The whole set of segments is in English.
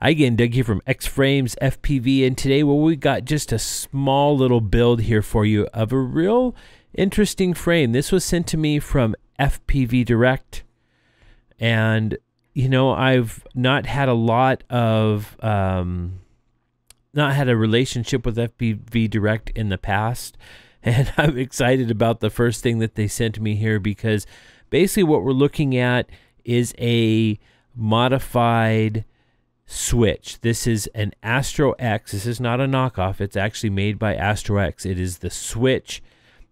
Hi again, Doug here from X Frames FPV, and today we got just a small little build here for you of a real interesting frame. This was sent to me from FPVDirect, and you know, I've not had a lot of not had a relationship with FPVDirect in the past, and I'm excited about the first thing that they sent me here, because basically what we're looking at is a modified switch. This is an AstroX. This is not a knockoff. It's actually made by AstroX. It is the switch.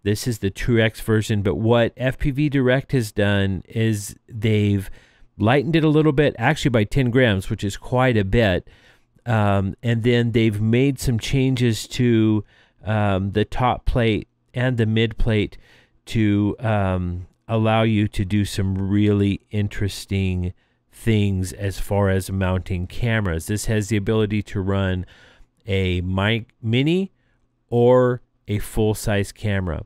This is the True X version, but what FPVDirect has done is they've lightened it a little bit, actually by 10 grams, which is quite a bit. And then they've made some changes to the top plate and the mid plate to allow you to do some really interesting things as far as mounting cameras. This has the ability to run a mini or a full-size camera,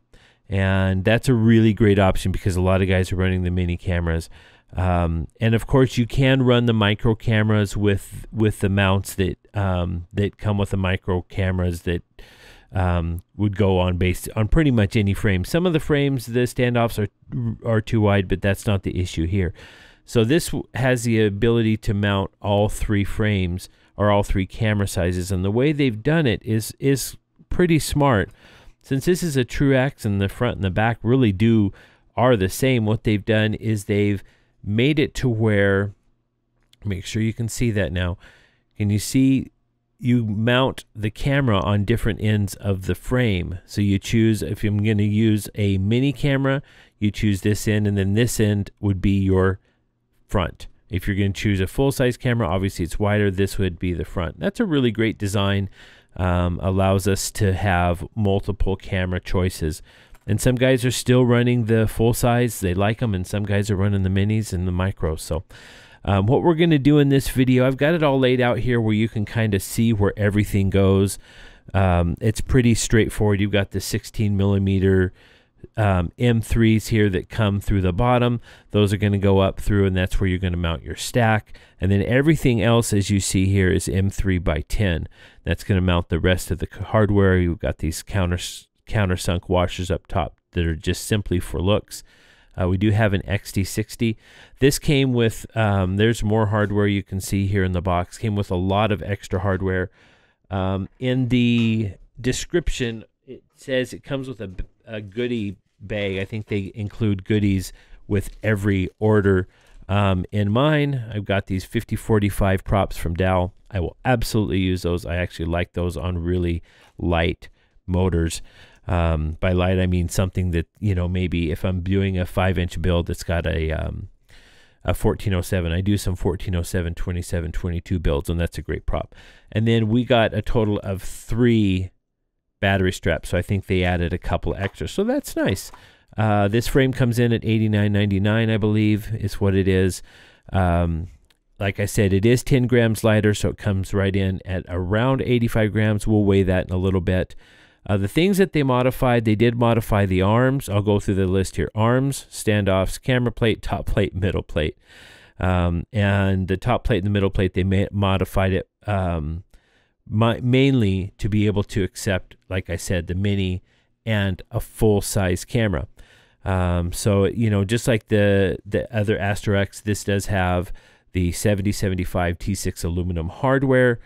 and that's a really great option because a lot of guys are running the mini cameras. And of course, you can run the micro cameras with the mounts that that come with the micro cameras that would go on based on pretty much any frame. Some of the frames, the standoffs are too wide, but that's not the issue here. So this has the ability to mount all three frames or all three camera sizes, and the way they've done it is pretty smart. Since this is a True X and the front and the back really are the same, what they've done is they've made it to where, make sure you can see that now. Can you see? You mount the camera on different ends of the frame. So you choose, if I'm going to use a mini camera, you choose this end, and then this end would be your front. If you're going to choose a full-size camera, obviously it's wider, this would be the front. That's a really great design. Allows us to have multiple camera choices. And some guys are still running the full-size, they like them, and some guys are running the minis and the micros. So what we're going to do in this video, I've got it all laid out here where you can kind of see where everything goes. It's pretty straightforward. You've got the 16 millimeter M3s here that come through the bottom. Those are going to go up through, and that's where you're going to mount your stack. And then everything else, as you see here, is M3 by 10. That's going to mount the rest of the hardware. You've got these countersunk washers up top that are just simply for looks. We do have an XT60. This came with, there's more hardware you can see here in the box. Came with a lot of extra hardware. In the description, it says it comes with a goodie bag. I think they include goodies with every order. In mine, I've got these 5045 props from Dow. I will absolutely use those. I actually like those on really light motors. By light, I mean something that, you know, maybe if I'm doing a 5-inch build that's got a 1407, I do some 1407, 27, 22 builds, and that's a great prop. And then we got a total of 3 battery straps, so I think they added a couple extra, so that's nice. This frame comes in at $89.99, I believe is what it is. Like I said, it is 10 grams lighter, so it comes right in at around 85 grams. We'll weigh that in a little bit. The things that they modified, they did modify the arms. I'll go through the list here. Arms, standoffs, camera plate, top plate, middle plate. And the top plate and the middle plate, they modified it mainly to be able to accept, like I said, the mini and a full-size camera. So, you know, just like the other AstroX, this does have the 7075 T6 aluminum hardware.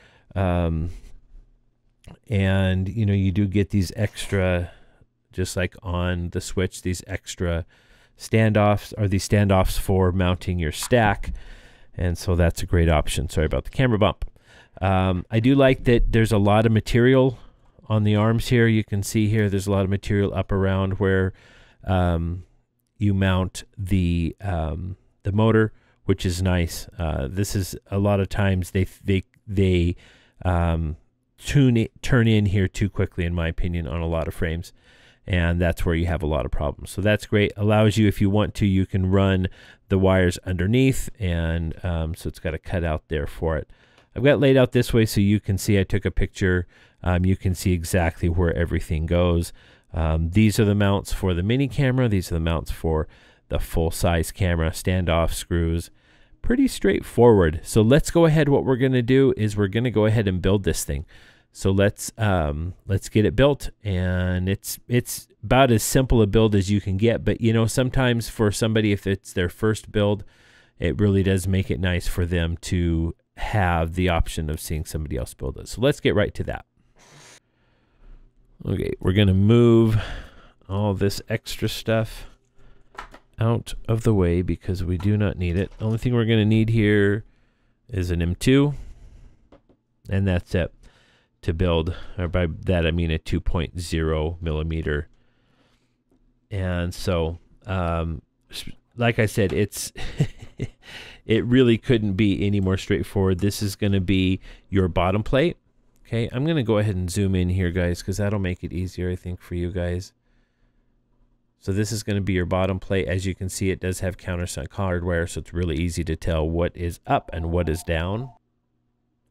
And you know, you do get these extra, just like on the switch, these extra standoffs, or these standoffs for mounting your stack, and so that's a great option. Sorry about the camera bump. I do like that there's a lot of material on the arms here. You can see here there's a lot of material up around where you mount the motor, which is nice. This is a lot of times they turn in here too quickly, in my opinion, on a lot of frames, and that's where you have a lot of problems. So that's great. Allows you, if you want to, you can run the wires underneath, and so it's got a cutout there for it. I've got it laid out this way so you can see. I took a picture. You can see exactly where everything goes. These are the mounts for the mini camera. These are the mounts for the full-size camera. Standoff screws, pretty straightforward. So let's go ahead. What we're going to do is we're going to go ahead and build this thing. So let's get it built, and it's about as simple a build as you can get. But you know, sometimes for somebody, if it's their first build, it really does make it nice for them to have the option of seeing somebody else build it. So let's get right to that. Okay, we're going to move all this extra stuff out of the way because we do not need it. The only thing we're going to need here is an M2, and that's it to build, or by that I mean a 2.0 millimeter. And so, like I said, it's it really couldn't be any more straightforward. This is going to be your bottom plate. Okay, I'm going to go ahead and zoom in here, guys, because that'll make it easier, I think, for you guys. So this is going to be your bottom plate. As you can see, it does have countersunk hardware, so it's really easy to tell what is up and what is down.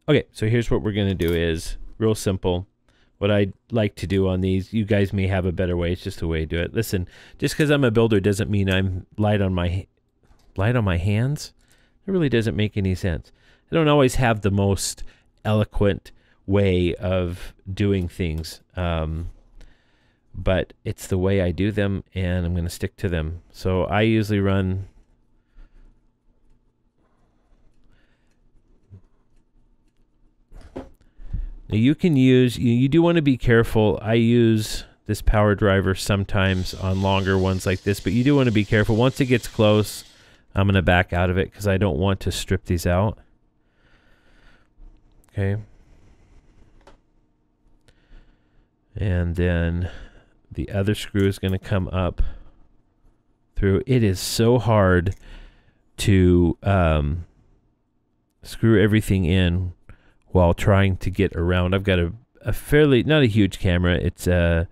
Okay, so here's what we're going to do is real simple. What I like to do on these, you guys may have a better way. It's just the way to do it. Listen, just because I'm a builder doesn't mean I'm light on my hands. It really doesn't make any sense. I don't always have the most eloquent way of doing things, but it's the way I do them, and I'm going to stick to them. So I usually run now. You can use, you do want to be careful. I use this power driver sometimes on longer ones like this, but you do want to be careful. Once it gets close, I'm going to back out of it because I don't want to strip these out. Okay. And then the other screw is going to come up through. It is so hard to screw everything in while trying to get around. I've got a fairly, not a huge camera. It's a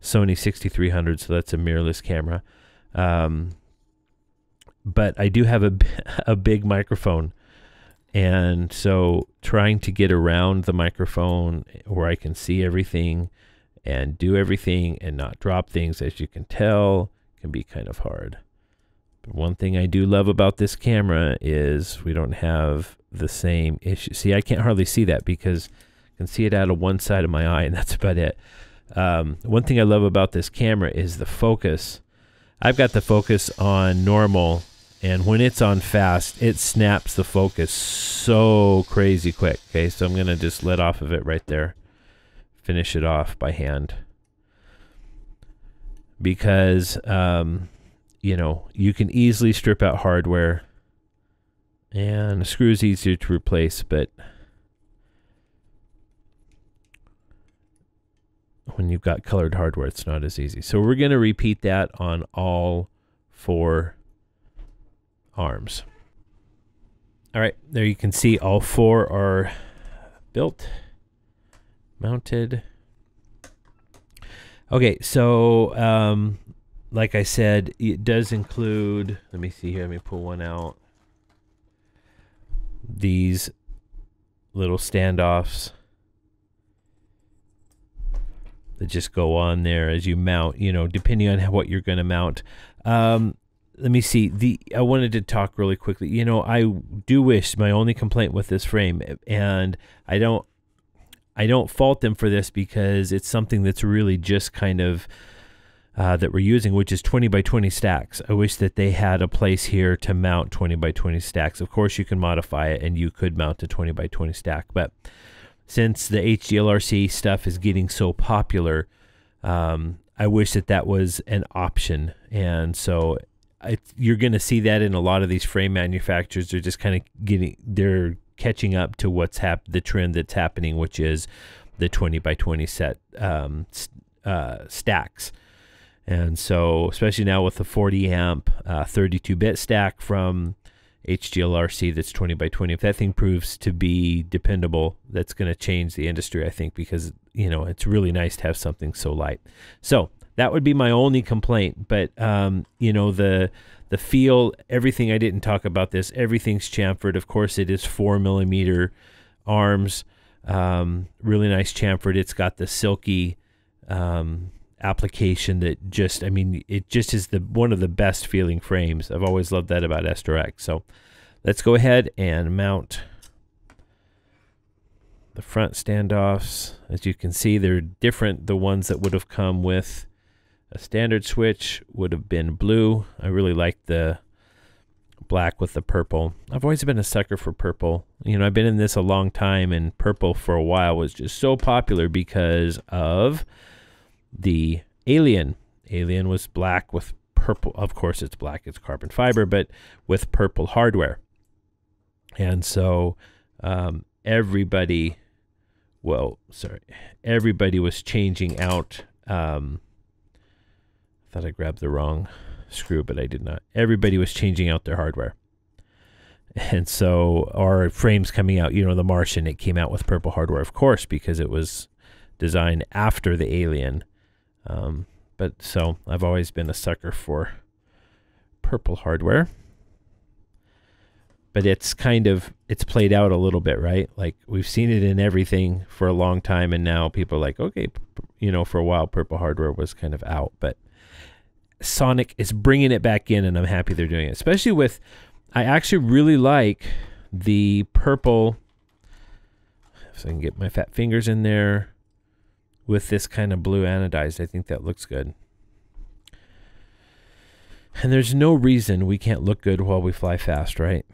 Sony 6300, so that's a mirrorless camera. But I do have a big microphone. And so trying to get around the microphone where I can see everything and do everything and not drop things, as you can tell, can be kind of hard. But one thing I do love about this camera is we don't have the same issue. See, I can't hardly see that because I can see it out of one side of my eye, and that's about it. One thing I love about this camera is the focus. I've got the focus on normal, and when it's on fast, it snaps the focus so crazy quick. Okay, so I'm going to just let off of it right there. Finish it off by hand. Because, you know, you can easily strip out hardware. And a screw is easier to replace, but when you've got colored hardware, it's not as easy. So we're going to repeat that on all 4 arms. All right, there you can see all 4 are built, mounted. Okay, so like I said, it does include, let me see here, let me pull one out. These little standoffs that just go on there as you mount, you know, depending on what you're going to mount. Let me see. I wanted to talk really quickly. You know, I do wish, my only complaint with this frame, and I don't fault them for this because it's something that's really just kind of that we're using, which is 20 by 20 stacks. I wish that they had a place here to mount 20 by 20 stacks. Of course, you can modify it and you could mount a 20 by 20 stack, but since the HDLRC stuff is getting so popular, I wish that that was an option. And so you're going to see that in a lot of these frame manufacturers. They're just kind of they're catching up to what's the trend that's happening, which is the 20 by 20 set stacks. And so, especially now with the 40 amp 32-bit stack from HDLRC that's 20 by 20, if that thing proves to be dependable, that's going to change the industry, I think, because, you know, it's really nice to have something so light. So that would be my only complaint. But, you know, the feel, everything, I didn't talk about this, everything's chamfered. Of course, it is 4mm arms, really nice chamfered. It's got the Silky application that just, I mean, it just is one of the best feeling frames. I've always loved that about AstroX. So let's go ahead and mount the front standoffs. As you can see, they're different. The ones that would have come with a standard switch would have been blue. I really like the black with the purple. I've always been a sucker for purple. You know, I've been in this a long time, and purple for a while was just so popular because of the Alien. Alien was black with purple. Of course, it's black, it's carbon fiber, but with purple hardware. And so everybody was changing out. I thought I grabbed the wrong screw, but I did not. Everybody was changing out their hardware. And so our frames coming out, you know, the Martian, it came out with purple hardware, of course, because it was designed after the Alien. But so I've always been a sucker for purple hardware. But it's played out a little bit, right? Like, we've seen it in everything for a long time, and now people are like, okay, you know, for a while purple hardware was kind of out, but Sonic is bringing it back in, and I'm happy they're doing it. Especially with, I actually really like the purple, if I can get my fat fingers in there, with this kind of blue anodized. I think that looks good. And there's no reason we can't look good while we fly fast, right?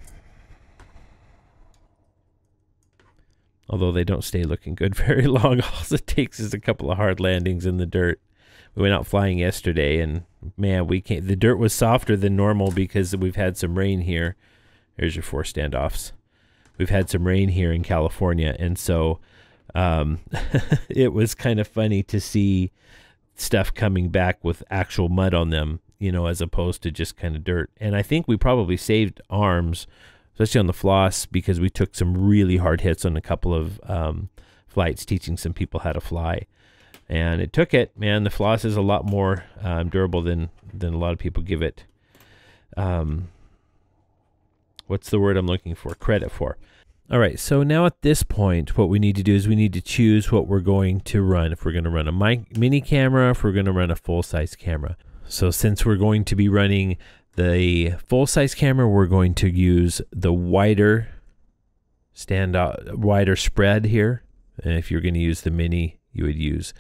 Although they don't stay looking good very long. All it takes is a couple of hard landings in the dirt. We went out flying yesterday, and man, we can't. The dirt was softer than normal because we've had some rain here. There's your 4 standoffs. We've had some rain here in California, and so it was kind of funny to see stuff coming back with actual mud on them, you know, as opposed to just kind of dirt. And I think we probably saved arms, especially on the Floss, because we took some really hard hits on a couple of flights teaching some people how to fly. And it took it, man. The Floss is a lot more durable than a lot of people give it. What's the word I'm looking for? Credit for. All right, so now at this point, what we need to do is we need to choose what we're going to run. If we're going to run a mini camera, if we're going to run a full-size camera. So since we're going to be running the full-size camera, we're going to use the wider wider spread here. And if you're going to use the mini, you would use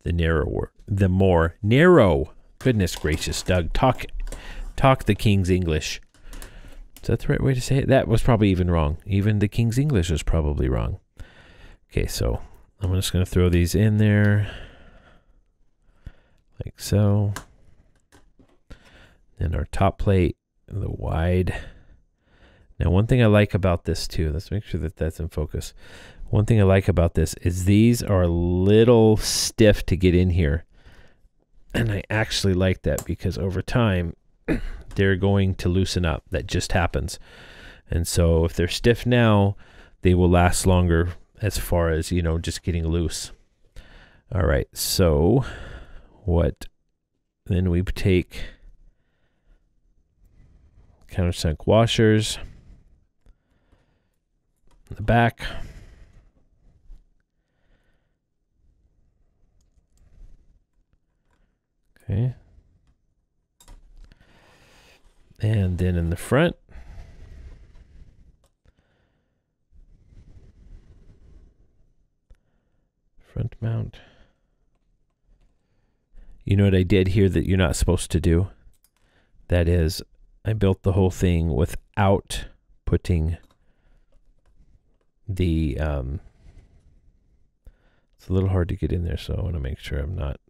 the more narrow. Goodness gracious, Doug, talk the King's English. Is that the right way to say it? That was probably even wrong. Even the King's English was probably wrong. Okay, so I'm just going to throw these in there like so. Then our top plate, the wide. Now, one thing I like about this too, let's make sure that that's in focus. One thing I like about this is these are a little stiff to get in here. And I actually like that because over time, they're going to loosen up. That just happens. And so if they're stiff now, they will last longer as far as, you know, just getting loose. All right, so then we take countersunk washers in the back. Okay. And then in the front, front mount. You know what I did here that you're not supposed to do? That is, I built the whole thing without putting the, it's a little hard to get in there, so I want to make sure I'm not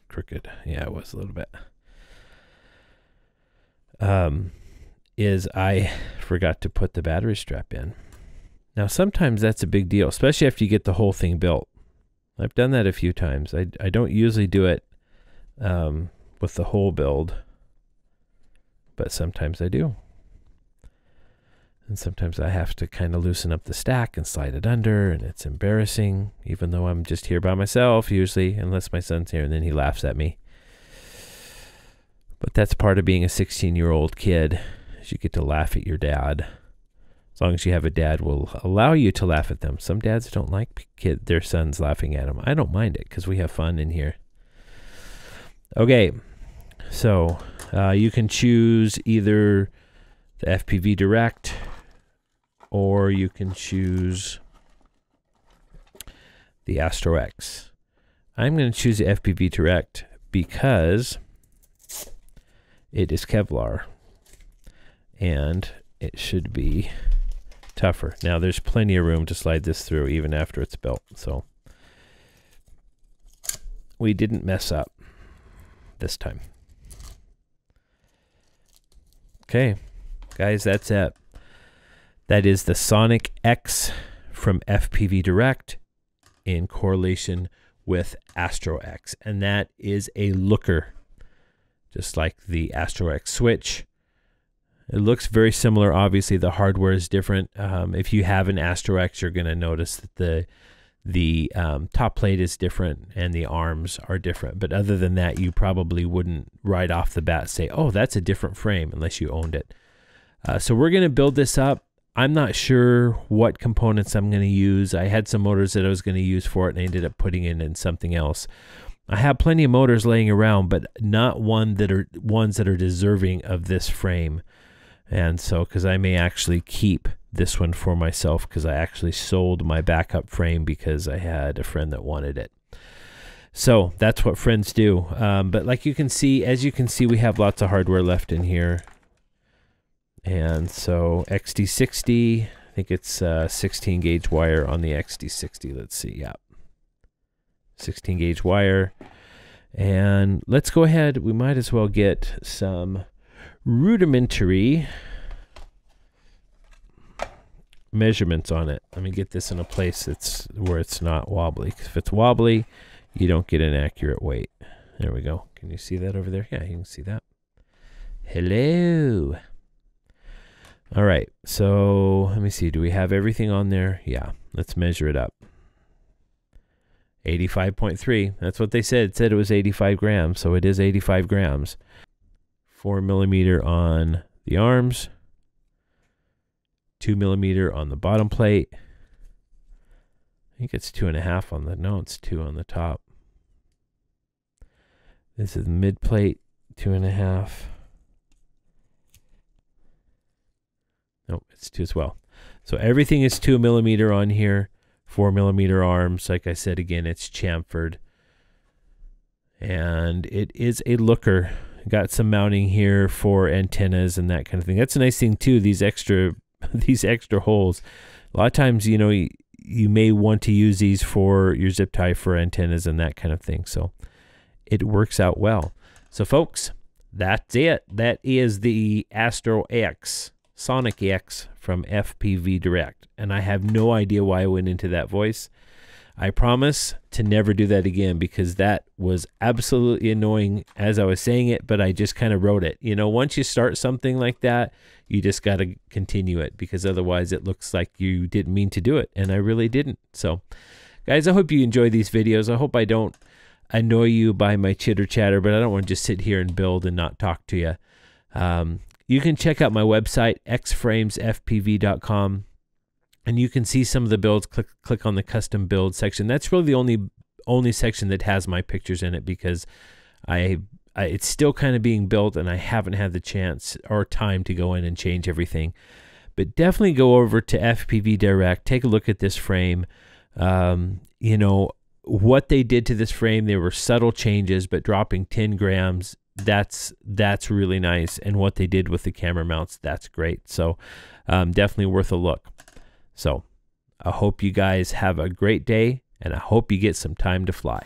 crooked. Yeah, it was a little bit. Is I forgot to put the battery strap in. Now, sometimes that's a big deal, especially after you get the whole thing built. I've done that a few times. I don't usually do it with the whole build, but sometimes I do. And sometimes I have to kind of loosen up the stack and slide it under, and it's embarrassing, even though I'm just here by myself, usually, unless my son's here, and then he laughs at me. But that's part of being a 16-year-old kid, is you get to laugh at your dad. As long as you have a dad will allow you to laugh at them. Some dads don't like their sons laughing at them. I don't mind it because we have fun in here. Okay, so you can choose either the FPVDirect or you can choose the AstroX. I'm going to choose the FPVDirect because it is Kevlar and it should be tougher. Now there's plenty of room to slide this through even after it's built, so we didn't mess up this time. Okay, guys, that's it. That is the SonicX from FPVDirect in correlation with AstroX, and that is a looker, just like the AstroX Switch. It looks very similar. Obviously, the hardware is different. If you have an AstroX, you're going to notice that the top plate is different and the arms are different. But other than that, you probably wouldn't right off the bat say, oh, that's a different frame, unless you owned it. So we're going to build this up. I'm not sure what components I'm going to use. I had some motors that I was going to use for it, and I ended up putting it in something else. I have plenty of motors laying around, but not ones that are deserving of this frame. And so, because I may actually keep this one for myself, because I actually sold my backup frame because I had a friend that wanted it. So that's what friends do. But like you can see, as you can see, we have lots of hardware left in here. And so XD60, I think it's 16 gauge wire on the XD60. Let's see, yeah, 16 gauge wire. And let's go ahead, we might as well get some rudimentary measurements on it. Let me get this in a place where it's not wobbly. If it's wobbly, you don't get an accurate weight. There we go. Can you see that over there? Yeah, you can see that. Hello. All right, so let me see. Do we have everything on there? Yeah, let's measure it up. 85.3. That's what they said. It said it was 85 grams, so it is 85 grams. 4 millimeter on the arms, 2 millimeter on the bottom plate. I think it's 2.5 on the, no, it's 2 on the top. This is the mid plate, 2.5. Nope, it's 2 as well. So everything is 2 millimeter on here, 4 millimeter arms. Like I said, again, it's chamfered. And it is a looker. Got some mounting here for antennas and that kind of thing. That's a nice thing too, these extra holes. A lot of times, you know, you may want to use these for your zip tie for antennas and that kind of thing. So it works out well. So folks, that's it. That is the AstroX SonicX from FPVDirect. And I have no idea why I went into that voice. I promise to never do that again, because that was absolutely annoying as I was saying it, but I just kind of wrote it. You know, once you start something like that, you just got to continue it, because otherwise it looks like you didn't mean to do it, and I really didn't. So, guys, I hope you enjoy these videos. I hope I don't annoy you by my chitter chatter, but I don't want to just sit here and build and not talk to you. You can check out my website, xframesfpv.com. And you can see some of the builds. Click on the custom build section. That's really the only section that has my pictures in it, because it's still kind of being built and I haven't had the chance or time to go in and change everything. But definitely go over to FPVDirect. Take a look at this frame. You know, what they did to this frame, there were subtle changes, but dropping 10 grams, that's really nice. And what they did with the camera mounts, that's great. So definitely worth a look. So I hope you guys have a great day, and I hope you get some time to fly.